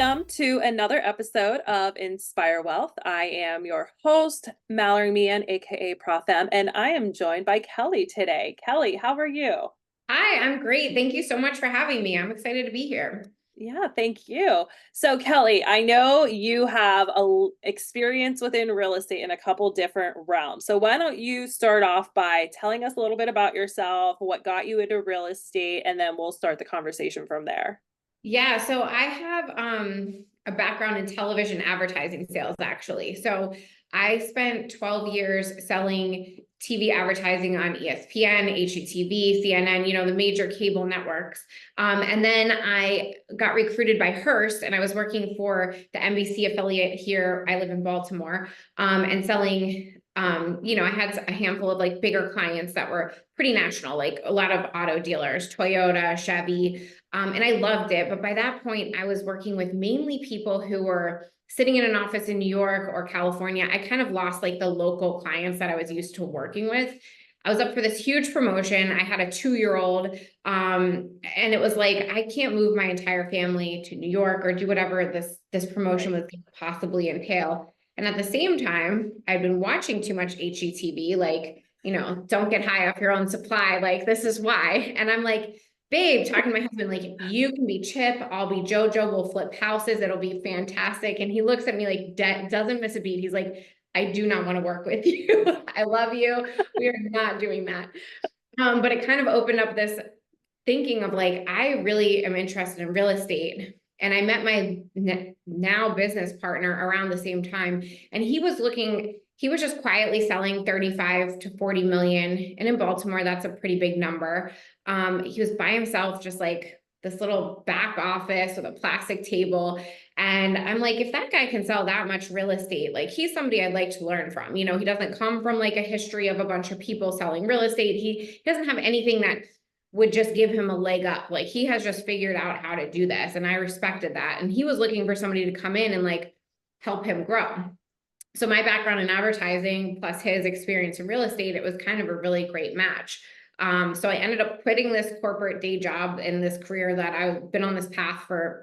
Welcome to another episode of Inspire Wealth. I am your host, Mallory Meehan, aka Prof M, and I am joined by Kelly today. Kelly, how are you? Hi, I'm great. Thank you so much for having me. I'm excited to be here. Yeah, thank you. So, Kelly, I know you have experience within real estate in a couple different realms. So, why don't you start off by telling us a little bit about yourself, what got you into real estate, and then we'll start the conversation from there. Yeah, so I have a background in television advertising sales, actually. So I spent 12 years selling TV advertising on ESPN, HGTV, CNN, the major cable networks. And then I got recruited by Hearst, and I was working for the NBC affiliate here. I live in Baltimore, and selling. I had a handful of like bigger clients that were pretty national, like a lot of auto dealers, Toyota, Chevy. And I loved it. But by that point, I was working with mainly people who were sitting in an office in New York or California. I kind of lost like the local clients that I was used to working with. I was up for this huge promotion. I had a 2-year-old. And it was like, I can't move my entire family to New York or do whatever this promotion was going to possibly entail. And at the same time, I'd been watching too much HGTV, like, don't get high off your own supply. Like, this is why. And I'm like, babe, talking to my husband, like, you can be Chip, I'll be JoJo, we'll flip houses, it'll be fantastic. And he looks at me like, doesn't miss a beat. He's like, I do not want to work with you. I love you. We are not doing that. But it kind of opened up this thinking of like, I really am interested in real estate. And I met my now business partner around the same time. And he was just quietly selling 35 to 40 million. And in Baltimore, that's a pretty big number. He was by himself, just like this little back office with a plastic table. And I'm like, if that guy can sell that much real estate, like he's somebody I'd like to learn from. He doesn't come from like a history of a bunch of people selling real estate. He doesn't have anything that would just give him a leg up. Like he has just figured out how to do this. And I respected that. And he was looking for somebody to come in and like help him grow. So my background in advertising plus his experience in real estate, it was kind of a really great match. So I ended up quitting this corporate day job in this career that I've been on this path for,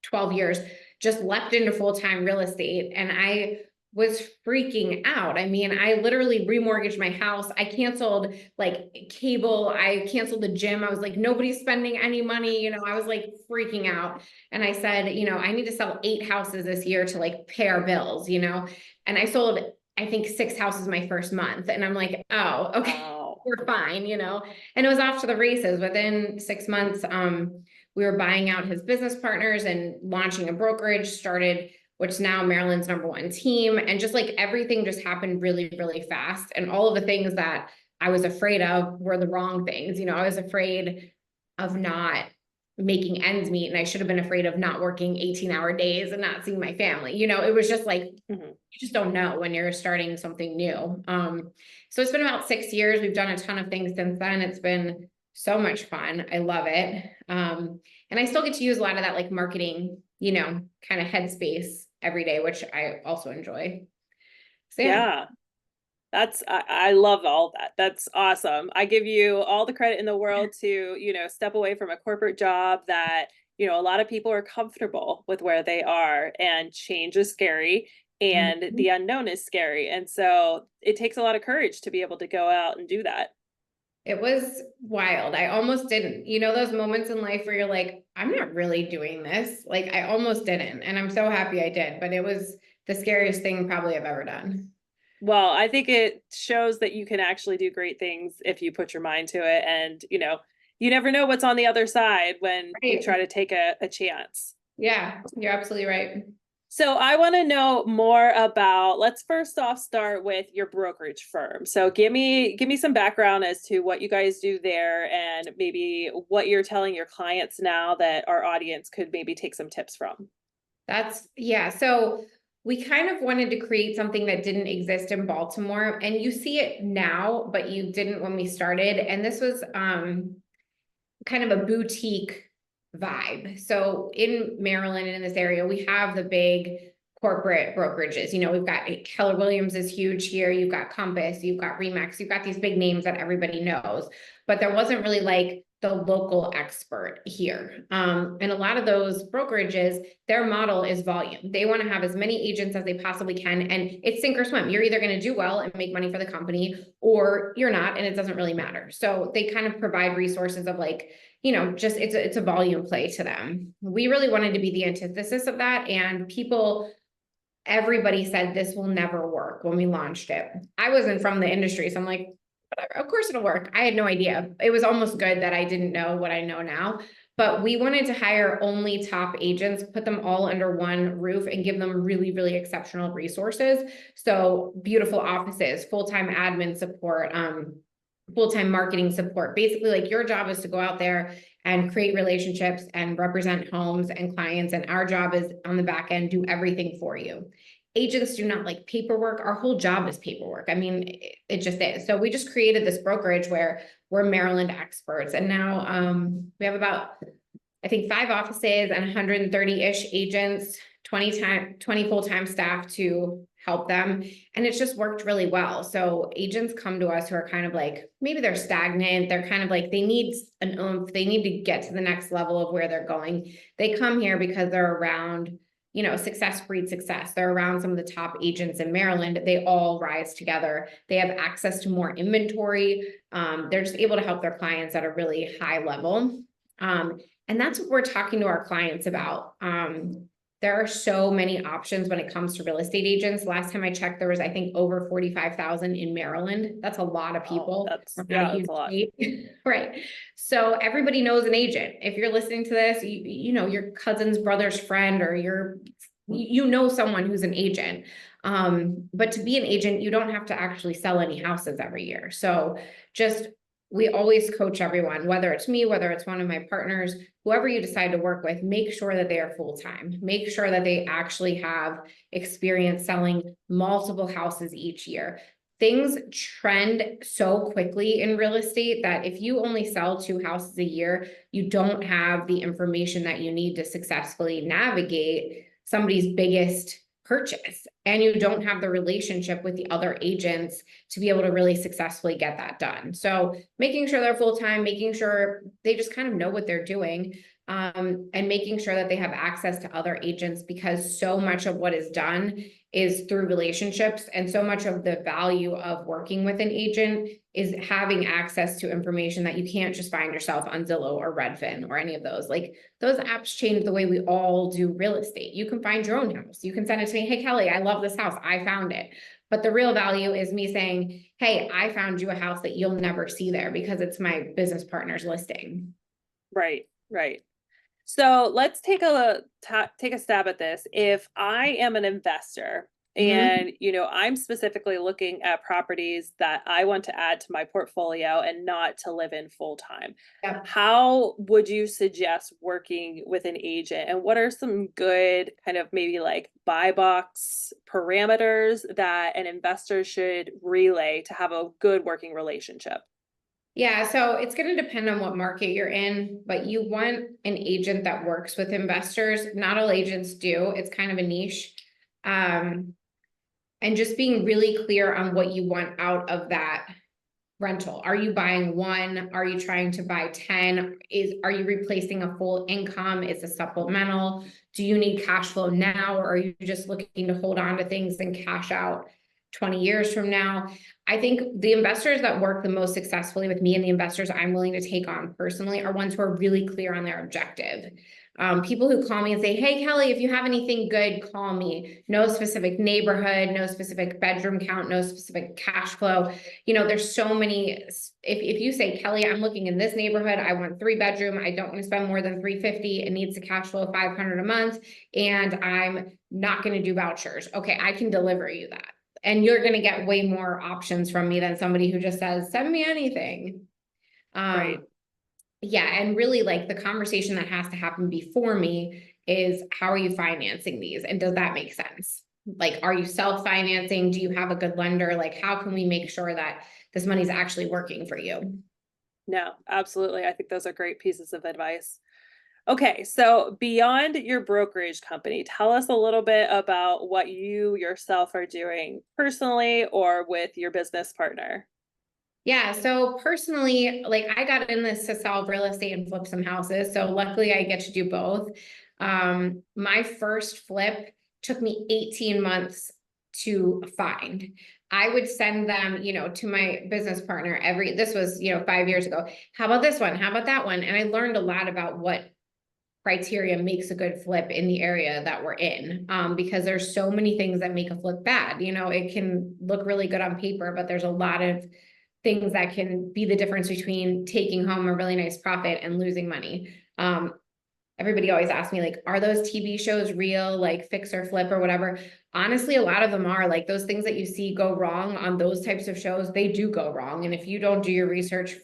12 years, just leapt into full-time real estate. And I was freaking out. I mean, I literally remortgaged my house. I canceled like cable. I canceled the gym. I was like, nobody's spending any money. I was like freaking out. And I said, I need to sell 8 houses this year to like pay our bills, and I sold, I think 6 houses my first month. And I'm like, oh, okay, wow. We're fine, and it was off to the races. Within 6 months, we were buying out his business partners and launching a brokerage, started which is now Maryland's #1 team. And just like everything just happened really, really fast. And all of the things that I was afraid of were the wrong things. I was afraid of not making ends meet. And I should have been afraid of not working 18-hour days and not seeing my family. It was just like, you just don't know when you're starting something new. So it's been about 6 years. We've done a ton of things since then. It's been so much fun. I love it. And I still get to use a lot of that like marketing, kind of headspace every day, which I also enjoy. So yeah. I love all that. That's awesome. I give you all the credit in the world to, step away from a corporate job that, a lot of people are comfortable with where they are, and change is scary and the unknown is scary. And so it takes a lot of courage to be able to go out and do that. It was wild. I almost didn't, those moments in life where you're like, I'm not really doing this. Like I almost didn't. And I'm so happy I did, but it was the scariest thing probably I've ever done. Well, I think it shows that you can actually do great things if you put your mind to it. And, you never know what's on the other side when you try to take a chance. Yeah, you're absolutely right. So I want to know more about, let's first off start with your brokerage firm. So give me some background as to what you guys do there and maybe what you're telling your clients now that our audience could maybe take some tips from. So we kind of wanted to create something that didn't exist in Baltimore, and you see it now, but you didn't when we started. And this was kind of a boutique vibe. So in Maryland and in this area, we have the big corporate brokerages. We've got Keller Williams is huge here. You've got Compass, you've got Remax, you've got these big names that everybody knows, but there wasn't really like the local expert here. And a lot of those brokerages, their model is volume. They want to have as many agents as they possibly can. And it's sink or swim. You're either going to do well and make money for the company, or you're not, and it doesn't really matter. So they kind of provide resources of like, just it's a volume play to them. We really wanted to be the antithesis of that. And everybody said this will never work when we launched it. I wasn't from the industry, so I'm like, whatever, of course it'll work. I had no idea. It was almost good that I didn't know what I know now. But we wanted to hire only top agents, put them all under one roof and give them really, really exceptional resources. So beautiful offices, full-time admin support, full-time marketing support. Basically, like, your job is to go out there and create relationships and represent homes and clients. And our job is on the back end, do everything for you. Agents do not like paperwork. Our whole job is paperwork. I mean, it just is. So we just created this brokerage where we're Maryland experts. And now we have about, I think, 5 offices and 130-ish agents, 20 full-time staff to help them. And it's just worked really well. So agents come to us who are kind of like, maybe they're stagnant. They're kind of like, they need an oomph. They need to get to the next level of where they're going. They come here because they're around, success breeds success. They're around some of the top agents in Maryland. They all rise together. They have access to more inventory. They're just able to help their clients at a really high level. And that's what we're talking to our clients about. There are so many options when it comes to real estate agents. Last time I checked, there was, I think, over 45,000 in Maryland. That's a lot of people. That's a lot. Right. So everybody knows an agent. If you're listening to this, your cousin's brother's friend, or someone who's an agent. But to be an agent, you don't have to actually sell any houses every year. So we always coach everyone, whether it's me, whether it's one of my partners, whoever you decide to work with, make sure that they are full-time. Make sure that they actually have experience selling multiple houses each year. Things trend so quickly in real estate that if you only sell 2 houses a year, you don't have the information that you need to successfully navigate somebody's biggest purchase, and you don't have the relationship with the other agents to be able to really successfully get that done. So making sure they're full-time, making sure they just kind of know what they're doing, and making sure that they have access to other agents, because so much of what is done is through relationships, and so much of the value of working with an agent is having access to information that you can't just find yourself on Zillow or Redfin or any of those. Like, those apps change the way we all do real estate. You can find your own house. You can send it to me. Hey, Kelly, I love this house. I found it. But the real value is me saying, hey, I found you a house that you'll never see there because it's my business partner's listing. Right. So let's take a stab at this. If I am an investor and, I'm specifically looking at properties that I want to add to my portfolio and not to live in full time, how would you suggest working with an agent? And what are some good kind of maybe like buy box parameters that an investor should relay to have a good working relationship? Yeah, so it's going to depend on what market you're in, but you want an agent that works with investors. Not all agents do. It's kind of a niche. And just being really clear on what you want out of that rental. Are you buying one? Are you trying to buy 10? Are you replacing a full income? Is a supplemental? Do you need cash flow now, or are you just looking to hold on to things and cash out 20 years from now? I think the investors that work the most successfully with me, and the investors I'm willing to take on personally, are ones who are really clear on their objective. People who call me and say, hey, Kelly, if you have anything good, call me. No specific neighborhood, no specific bedroom count, no specific cash flow. There's so many. If you say, Kelly, I'm looking in this neighborhood, I want 3-bedroom, I don't want to spend more than $350, it needs a cash flow of $500 a month, and I'm not going to do vouchers. Okay, I can deliver you that. And you're going to get way more options from me than somebody who just says, send me anything. Right. Yeah. And really, like, the conversation that has to happen before me is, how are you financing these? And does that make sense? Like, are you self-financing? Do you have a good lender? Like, how can we make sure that this money is actually working for you? No, absolutely. I think those are great pieces of advice. Okay, so beyond your brokerage company, tell us a little bit about what you yourself are doing personally or with your business partner. Yeah, so personally, like I got in this to sell real estate and flip some houses. So luckily I get to do both. My first flip took me 18 months to find. I would send them, to my business partner this was, 5 years ago. How about this one? How about that one? And I learned a lot about what criteria makes a good flip in the area that we're in. Because there's so many things that make a flip bad. It can look really good on paper, but there's a lot of things that can be the difference between taking home a really nice profit and losing money. Everybody always asks me, like, are those TV shows real, like Fix or Flip or whatever? Honestly, a lot of them are. Like those things that you see go wrong on those types of shows, they do go wrong. And if you don't do your research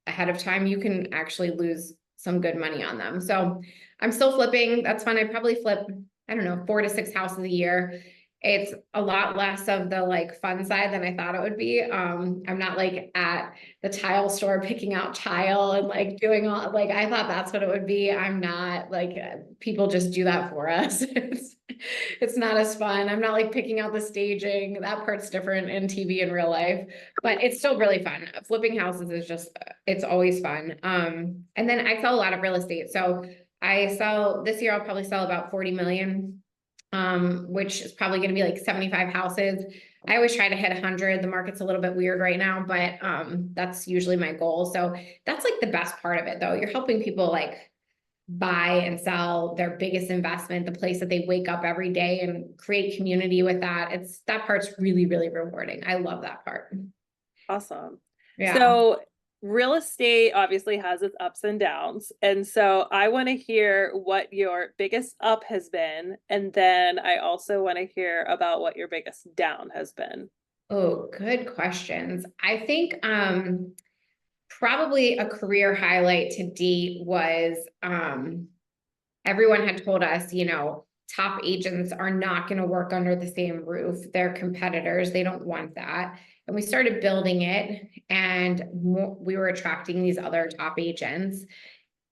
ahead of time, you can actually lose some good money on them. So I'm still flipping. That's fun. I probably flip, I don't know, 4 to 6 houses a year. It's a lot less of the like fun side than I thought it would be. I'm not like at the tile store picking out tile and like doing all, like I thought that's what it would be. I'm not like, people just do that for us. It's not as fun. I'm not like picking out the staging. That part's different in TV in real life, but it's still really fun. Flipping houses is just, it's always fun. And then I sell a lot of real estate. So this year I'll probably sell about 40 million, which is probably going to be like 75 houses. I always try to hit 100. The market's a little bit weird right now, but that's usually my goal. So that's like the best part of it though. You're helping people like buy and sell their biggest investment, the place that they wake up every day and create community with that. That part's really, really rewarding. I love that part. Awesome. Yeah. So real estate obviously has its ups and downs. And so I want to hear what your biggest up has been. And then I also want to hear about what your biggest down has been. Oh, good questions. I think probably a career highlight to date was everyone had told us, top agents are not going to work under the same roof. They're competitors. They don't want that. And we started building it and we were attracting these other top agents.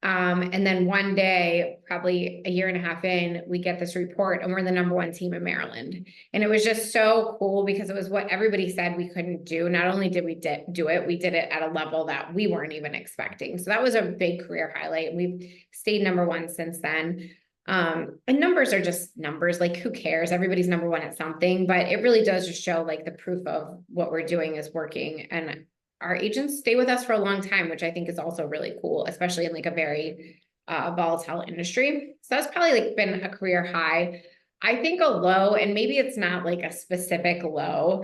And then one day, probably a year and a half in, we get this report and we're the #1 team in Maryland. And it was just so cool because it was what everybody said we couldn't do. Not only did we do it, we did it at a level that we weren't even expecting. So that was a big career highlight. We've stayed #1 since then. And numbers are just numbers, like who cares? Everybody's #1 at something, but it really does just show like the proof of what we're doing is working. And our agents stay with us for a long time, which I think is also really cool, especially in like a very volatile industry. So that's probably like been a career high. I think a low, and maybe it's not like a specific low,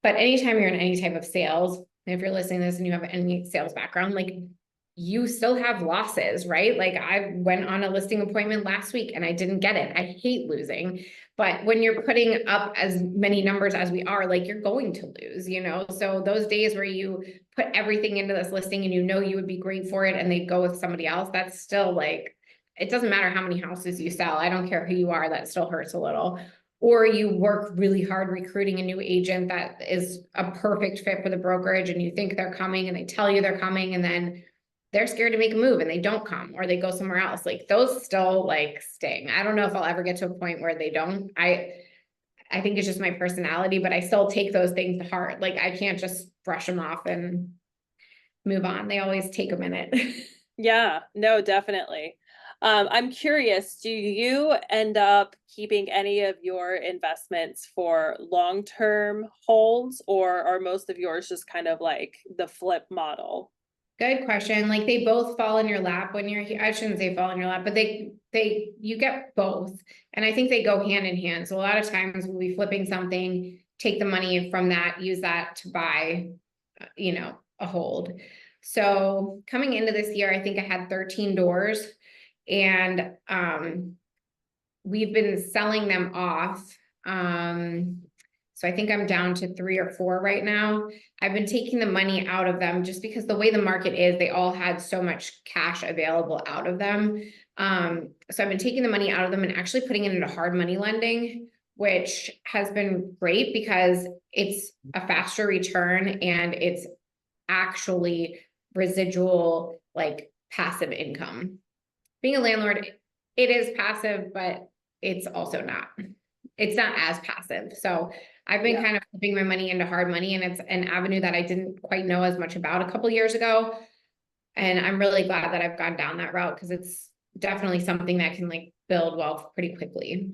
but anytime you're in any type of sales, if you're listening to this and you have any sales background, like you still have losses, right? Like I went on a listing appointment last week and I didn't get it. I hate losing, but when you're putting up as many numbers as we are, like you're going to lose, So those days where you put everything into this listing and you would be great for it and they go with somebody else, that's still like, it doesn't matter how many houses you sell. I don't care who you are, that still hurts a little. Or you work really hard recruiting a new agent that is a perfect fit for the brokerage and you think they're coming and they tell you they're coming and then they're scared to make a move and they don't come or they go somewhere else. Like those still like sting. I don't know if I'll ever get to a point where they don't. I think it's just my personality, but I still take those things to heart. Like I can't just brush them off and move on. They always take a minute. Yeah, no, definitely. I'm curious, do you end up keeping any of your investments for long-term holds, or are most of yours just kind of like the flip model? Good question. Like they both fall in your lap when you're here. I shouldn't say fall in your lap, but you get both. And I think they go hand in hand. So a lot of times we'll be flipping something, take the money from that, use that to buy, a hold. So coming into this year, I think I had 13 doors and, we've been selling them off. So I think I'm down to 3 or 4 right now. I've been taking the money out of them just because the way the market is, they all had so much cash available out of them. So I've been taking the money out of them and actually putting it into hard money lending, which has been great because it's a faster return and it's actually residual, like passive income. Being a landlord, it is passive, but it's also not. It's not as passive. So I've been Yeah, kind of putting my money into hard money, and it's an avenue that I didn't quite know as much about a couple years ago. And I'm really glad that I've gone down that route because it's definitely something that can like build wealth pretty quickly.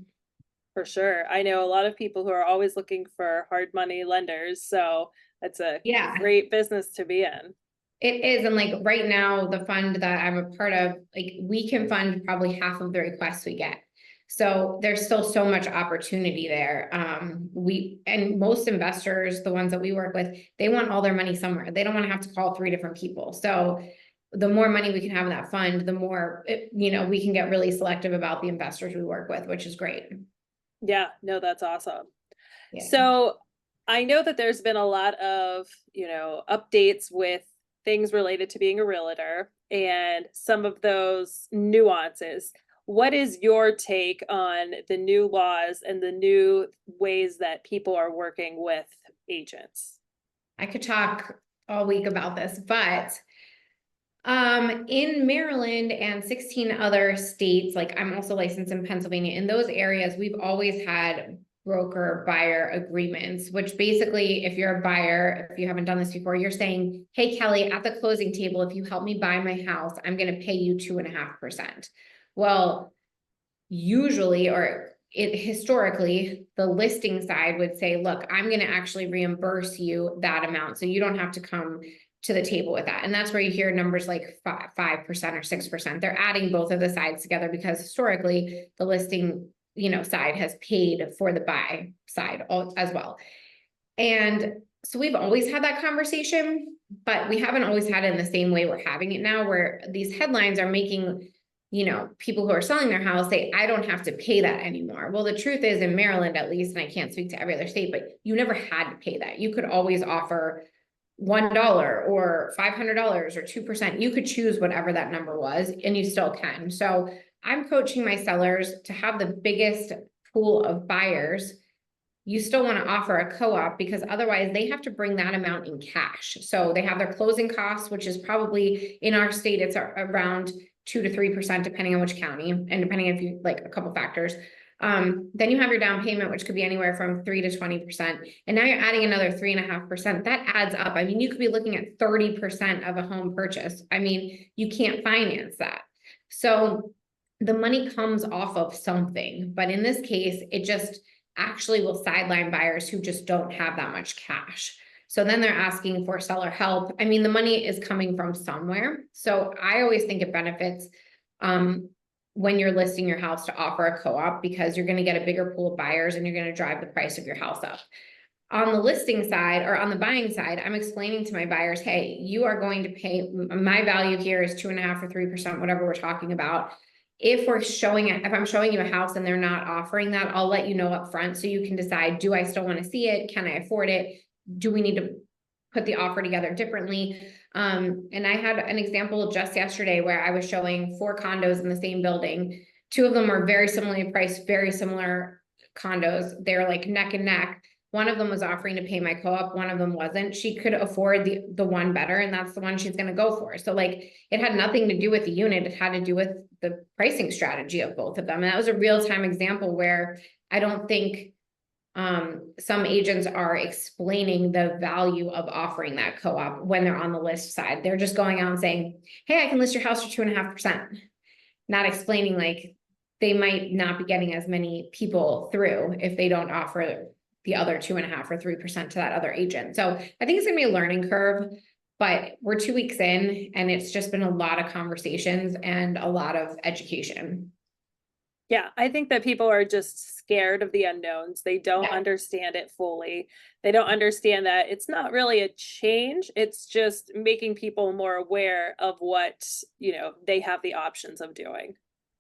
for sure. I know a lot of people who are always looking for hard money lenders, so that's a Yeah. great business to be in. It is, and like right now, the fund that I'm a part of, like we can fund probably half of the requests we get. So there's still so much opportunity there. And most investors, the ones that we work with, they want all their money somewhere. They don't want to have to call 3 different people. So the more money we can have in that fund, the more, we can get really selective about the investors we work with, which is great. Yeah, no, that's awesome. Yeah. So I know that there's been a lot of, updates with things related to being a realtor and some of those nuances. What is your take on the new laws and the new ways that people are working with agents? I could talk all week about this, but in Maryland and 16 other states, like I'm also licensed in Pennsylvania, in those areas, we've always had broker buyer agreements, which basically, if you're a buyer, if you haven't done this before, you're saying, hey, Kelly, at the closing table, if you help me buy my house, I'm going to pay you 2.5%. Well, usually, or it historically, the listing side would say, look, I'm going to actually reimburse you that amount. So you don't have to come to the table with that. And that's where you hear numbers like 5% or 6%. They're adding both of the sides together because historically the listing, side has paid for the buy side as well. And so we've always had that conversation, but we haven't always had it in the same way we're having it now, where these headlines are making, people who are selling their house say, I don't have to pay that anymore. Well, the truth is in Maryland, at least, and I can't speak to every other state, but you never had to pay that. You could always offer $1 or $500 or 2%. You could choose whatever that number was, and you still can. So I'm coaching my sellers to have the biggest pool of buyers. You still want to offer a co-op because otherwise they have to bring that amount in cash. So they have their closing costs, which is probably in our state, it's around 2 to 3%, depending on which county and depending if you like a couple factors. Then you have your down payment, which could be anywhere from 3 to 20%. And now you're adding another 3.5%. That adds up. I mean, you could be looking at 30% of a home purchase. I mean, you can't finance that. So the money comes off of something, but in this case, it just actually will sideline buyers who just don't have that much cash. So then they're asking for seller help. I mean, the money is coming from somewhere. So I always think it benefits when you're listing your house to offer a co-op because you're going to get a bigger pool of buyers and you're going to drive the price of your house up. On the listing side or on the buying side, I'm explaining to my buyers, hey, you are going to pay, my value here is 2.5 or 3%, whatever we're talking about. If I'm showing you a house and they're not offering that, I'll let you know up front so you can decide, do I still want to see it? Can I afford it? Do we need to put the offer together differently? And I had an example just yesterday where I was showing 4 condos in the same building. 2 of them were very similarly priced, very similar condos. They're like neck and neck. One of them was offering to pay my co-op, one of them wasn't. She could afford the one better, and that's the one she's going to go for. So like it had nothing to do with the unit, it had to do with the pricing strategy of both of them. And that was a real-time example where I don't think some agents are explaining the value of offering that co-op when they're on the list side. They're just going out and saying, hey, I can list your house for 2.5%. Not explaining like they might not be getting as many people through if they don't offer the other 2.5 or 3% to that other agent. So I think it's gonna be a learning curve, but we're 2 weeks in and it's just been a lot of conversations and a lot of education. Yeah, I think that people are just scared of the unknowns. They don't Yeah. understand it fully. They don't understand that it's not really a change. It's just making people more aware of what, they have the options of doing.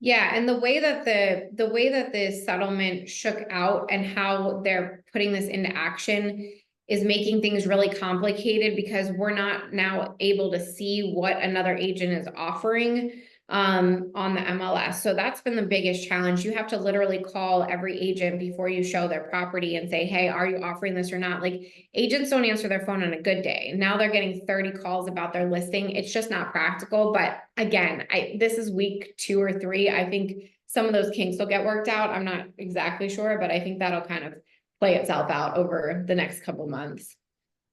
Yeah, and the way that the settlement shook out and how they're putting this into action is making things really complicated because we're not now able to see what another agent is offering on the MLS. So that's been the biggest challenge. You have to literally call every agent before you show their property and say, hey, are you offering this or not? Like agents don't answer their phone on a good day. Now they're getting 30 calls about their listing. It's just not practical. But again, this is week 2 or 3. I think some of those kinks will get worked out. I'm not exactly sure, but I think that'll kind of play itself out over the next couple months.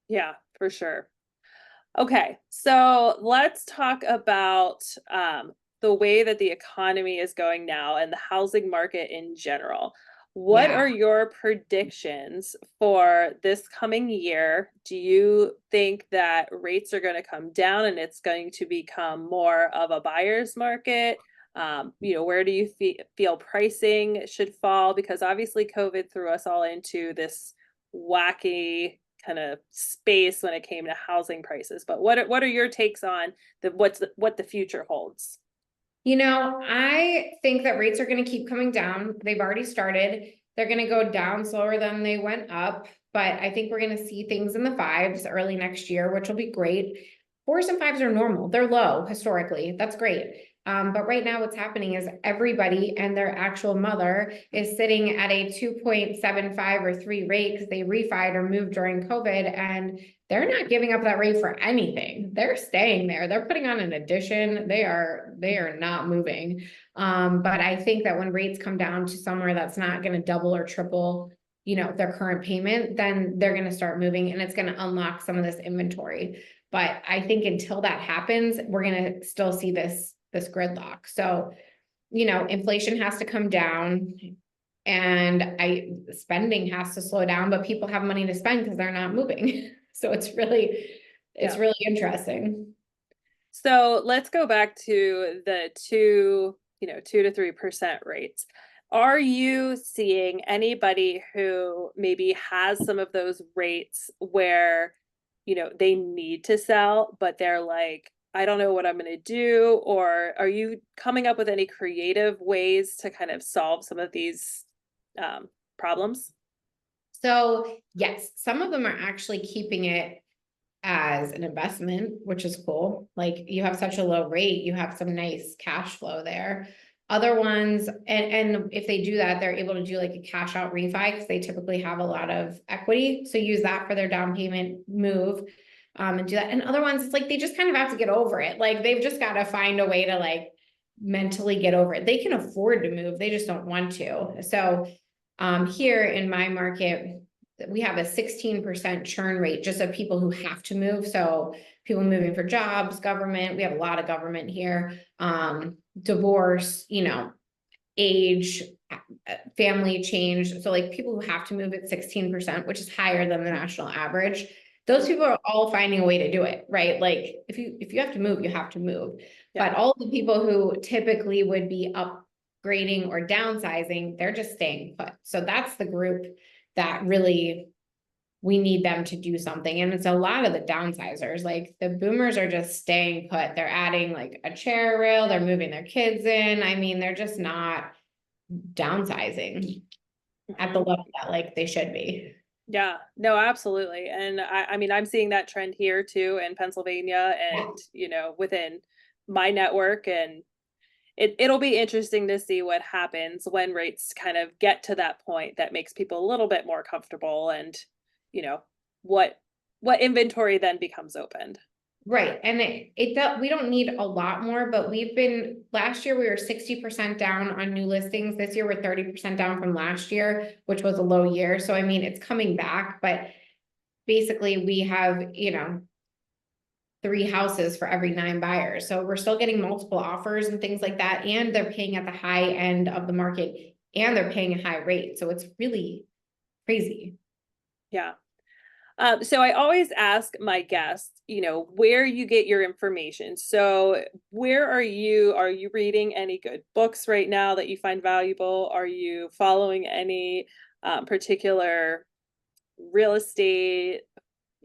Yeah, for sure. Okay, so let's talk about the way that the economy is going now and the housing market in general. What Yeah. are your predictions for this coming year? Do you think that rates are going to come down and it's going to become more of a buyer's market? Where do you feel pricing should fall? Because obviously COVID threw us all into this wacky kind of space when it came to housing prices. But what are your takes on what the future holds? I think that rates are going to keep coming down. They've already started. They're going to go down slower than they went up, but I think we're going to see things in the fives early next year, which will be great. Fours and fives are normal. They're low historically. That's great. But right now what's happening is everybody and their actual mother is sitting at a 2.75 or 3 rate because they refied or moved during COVID, and they're not giving up that rate for anything. They're staying there. They're putting on an addition. They are not moving. But I think that when rates come down to somewhere that's not going to double or triple, their current payment, then they're going to start moving, and it's going to unlock some of this inventory. But I think until that happens, we're going to still see this gridlock. So, inflation has to come down, and spending has to slow down, but people have money to spend because they're not moving. So it's Yeah. really interesting. So let's go back to the 2 to 3% rates. Are you seeing anybody who maybe has some of those rates where, they need to sell, but they're like, I don't know what I'm going to do? Or are you coming up with any creative ways to kind of solve some of these problems? So yes, some of them are actually keeping it as an investment, which is cool. Like, you have such a low rate, you have some nice cash flow there. Other ones, and if they do that, they're able to do like a cash out refi because they typically have a lot of equity. So use that for their down payment move, and do that. And other ones, it's like they just kind of have to get over it. Like, they've just got to find a way to like mentally get over it. They can afford to move, they just don't want to. So here in my market, we have a 16% churn rate just of people who have to move. So people moving for jobs, government, we have a lot of government here, divorce, age, family change. So like people who have to move at 16%, which is higher than the national average. Those people are all finding a way to do it, right? Like if you have to move, you have to move. Yeah. But all the people who typically would be upgrading or downsizing, they're just staying put. So that's the group that really we need them to do something. And it's a lot of the downsizers, like the boomers are just staying put. They're adding like a chair rail, they're moving their kids in. I mean, they're just not downsizing at the level that like they should be. Yeah, no, absolutely. And I mean, I'm seeing that trend here too in Pennsylvania Yeah. and, within my network. And it'll be interesting to see what happens when rates kind of get to that point that makes people a little bit more comfortable and, you know, what what inventory then becomes opened. Right. And we don't need a lot more, but last year we were 60% down on new listings. This year we're 30% down from last year, which was a low year. So I mean, it's coming back, but basically we have, 3 houses for every 9 buyers. So we're still getting multiple offers and things like that. And they're paying at the high end of the market, and they're paying a high rate. So it's really crazy. Yeah. So I always ask my guests, where you get your information. So where are you? Are you reading any good books right now that you find valuable? Are you following any particular real estate,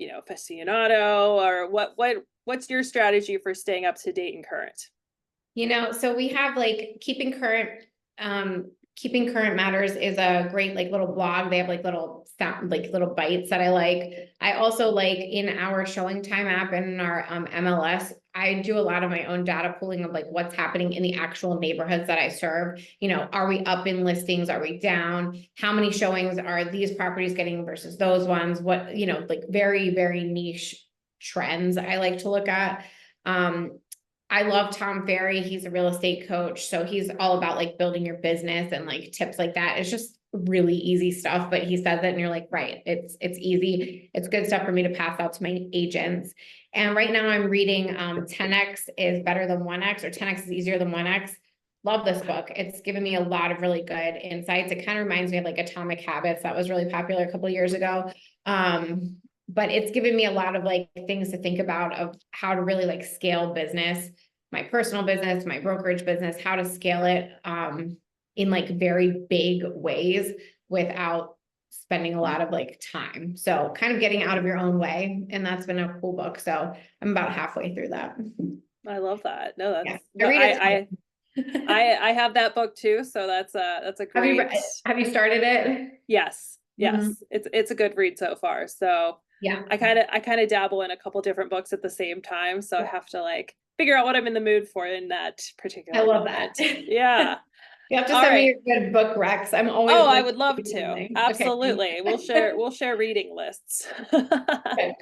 aficionado, or what's your strategy for staying up to date and current? So we have like keeping current matters is a great like little blog. They have like little sound, like little bites that I like. I also like in our showing time app and in our MLS, I do a lot of my own data pooling of like what's happening in the actual neighborhoods that I serve. Are we up in listings? Are we down? How many showings are these properties getting versus those ones? What, like very, very niche trends I like to look at. I love Tom Ferry. He's a real estate coach. So he's all about like building your business and like tips like that. It's just really easy stuff, but he says it and you're like, right, it's easy. It's good stuff for me to pass out to my agents. And right now I'm reading 10x is better than 1x, or 10x is easier than 1x. Love this book. It's given me a lot of really good insights. It kind of reminds me of like Atomic Habits that was really popular a couple of years ago. But it's given me a lot of like things to think about of how to really like scale business, my personal business, my brokerage business, how to scale it in like very big ways without spending a lot of like time. So kind of getting out of your own way. And that's been a cool book. So I'm about halfway through that. I love that. No, Yeah, that's I no, read it. I have that book too, so that's a Have you great. have you started it? Yes, Mhm. yes, it's a good read so far. So Yeah. I kind of dabble in a couple different books at the same time, so I have to like figure out what I'm in the mood for in that I particular love that. moment. Yeah. You have to All send me right. your good book recs. I'm always Oh, I looking would to love do to. something. Okay. Absolutely. We'll share reading lists. Good.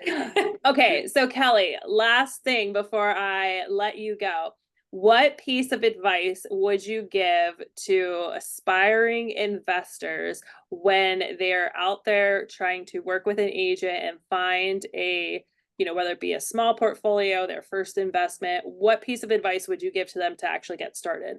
Okay, so Kelly, last thing before I let you go. What piece of advice would you give to aspiring investors when they're out there trying to work with an agent and find a, whether it be a small portfolio, their first investment, what piece of advice would you give to them to actually get started?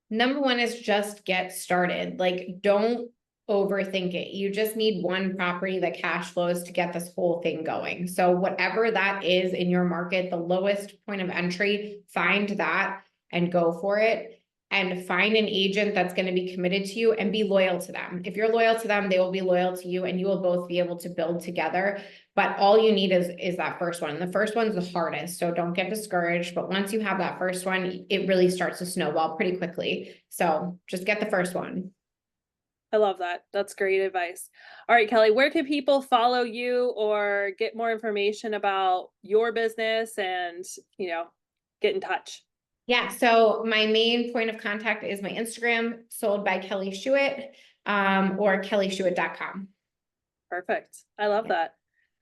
Number one is just get started. Like, don't overthink it. You just need one property that cash flows to get this whole thing going. So whatever that is in your market, the lowest point of entry, find that and go for it. And find an agent that's going to be committed to you and be loyal to them. If you're loyal to them, they will be loyal to you, and you will both be able to build together. But all you need is that first one. The first one's the hardest, so don't get discouraged. But once you have that first one, it really starts to snowball pretty quickly. So just get the first one. I love that. That's great advice. All right, Kelly, where can people follow you or get more information about your business and, get in touch? Yeah, so my main point of contact is my Instagram, sold by Kelly Schuit, or kellyschuit.com. Perfect. I love that.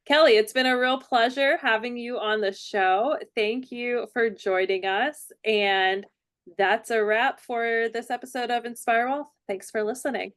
Kelly, it's been a real pleasure having you on the show. Thank you for joining us. And that's a wrap for this episode of Inspire Wealth. Thanks for listening.